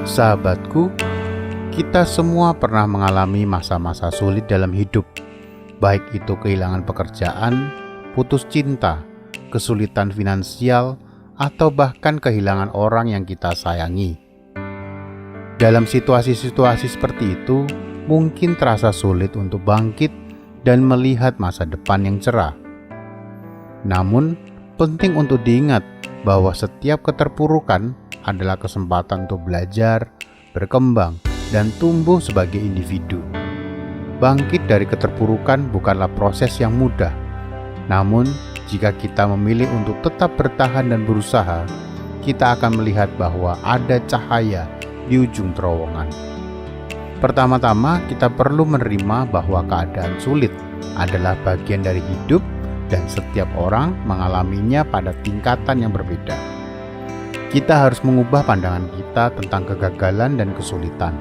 Sahabatku, kita semua pernah mengalami masa-masa sulit dalam hidup, baik itu kehilangan pekerjaan, putus cinta, kesulitan finansial, atau bahkan kehilangan orang yang kita sayangi. Dalam situasi-situasi seperti itu, mungkin terasa sulit untuk bangkit dan melihat masa depan yang cerah. Namun, penting untuk diingat bahwa setiap keterpurukan adalah kesempatan untuk belajar, berkembang, dan tumbuh sebagai individu. Bangkit dari keterpurukan bukanlah proses yang mudah. Namun, jika kita memilih untuk tetap bertahan dan berusaha, kita akan melihat bahwa ada cahaya di ujung terowongan. Pertama-tama, kita perlu menerima bahwa keadaan sulit adalah bagian dari hidup dan setiap orang mengalaminya pada tingkatan yang berbeda. Kita harus mengubah pandangan kita tentang kegagalan dan kesulitan.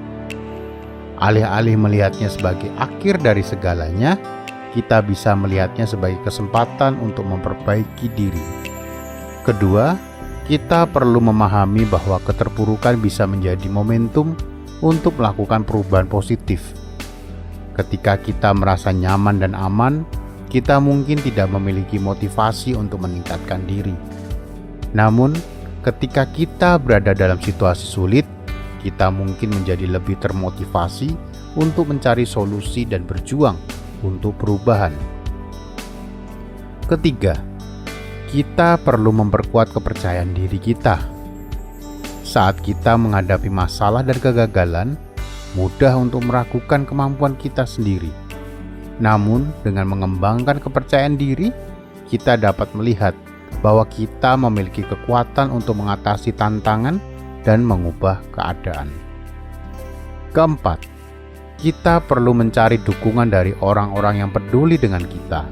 Alih-alih melihatnya sebagai akhir dari segalanya, kita bisa melihatnya sebagai kesempatan untuk memperbaiki diri. Kedua, kita perlu memahami bahwa keterpurukan bisa menjadi momentum untuk melakukan perubahan positif. Ketika kita merasa nyaman dan aman, kita mungkin tidak memiliki motivasi untuk meningkatkan diri. Namun, ketika kita berada dalam situasi sulit, kita mungkin menjadi lebih termotivasi untuk mencari solusi dan berjuang untuk perubahan. Ketiga, kita perlu memperkuat kepercayaan diri kita. Saat kita menghadapi masalah dan kegagalan, mudah untuk meragukan kemampuan kita sendiri. Namun, dengan mengembangkan kepercayaan diri, kita dapat melihat bahwa kita memiliki kekuatan untuk mengatasi tantangan dan mengubah keadaan. Keempat, kita perlu mencari dukungan dari orang-orang yang peduli dengan kita.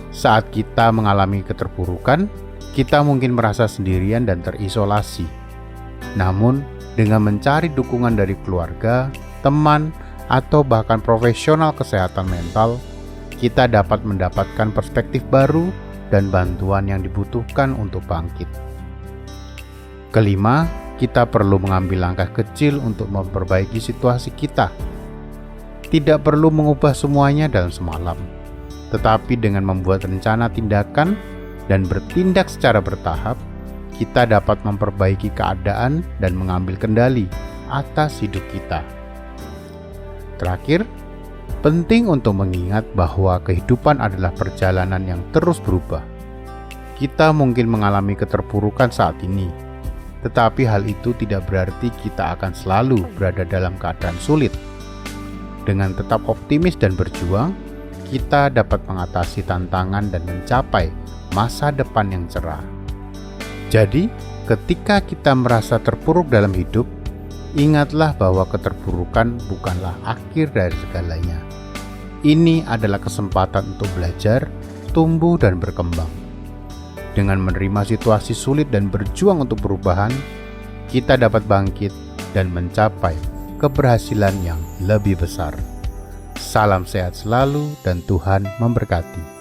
Saat kita mengalami keterpurukan, kita mungkin merasa sendirian dan terisolasi. Namun, dengan mencari dukungan dari keluarga, teman, atau bahkan profesional kesehatan mental, kita dapat mendapatkan perspektif baru dan bantuan yang dibutuhkan untuk bangkit. Kelima, kita perlu mengambil langkah kecil untuk memperbaiki situasi kita. Tidak perlu mengubah semuanya dalam semalam, tetapi dengan membuat rencana tindakan dan bertindak secara bertahap, kita dapat memperbaiki keadaan dan mengambil kendali atas hidup kita. Terakhir, penting untuk mengingat bahwa kehidupan adalah perjalanan yang terus berubah. Kita mungkin mengalami keterpurukan saat ini, tetapi hal itu tidak berarti kita akan selalu berada dalam keadaan sulit. Dengan tetap optimis dan berjuang, kita dapat mengatasi tantangan dan mencapai masa depan yang cerah. Jadi, ketika kita merasa terpuruk dalam hidup, ingatlah bahwa keterpurukan bukanlah akhir dari segalanya. Ini adalah kesempatan untuk belajar, tumbuh, dan berkembang. Dengan menerima situasi sulit dan berjuang untuk perubahan, kita dapat bangkit dan mencapai keberhasilan yang lebih besar. Salam sehat selalu dan Tuhan memberkati.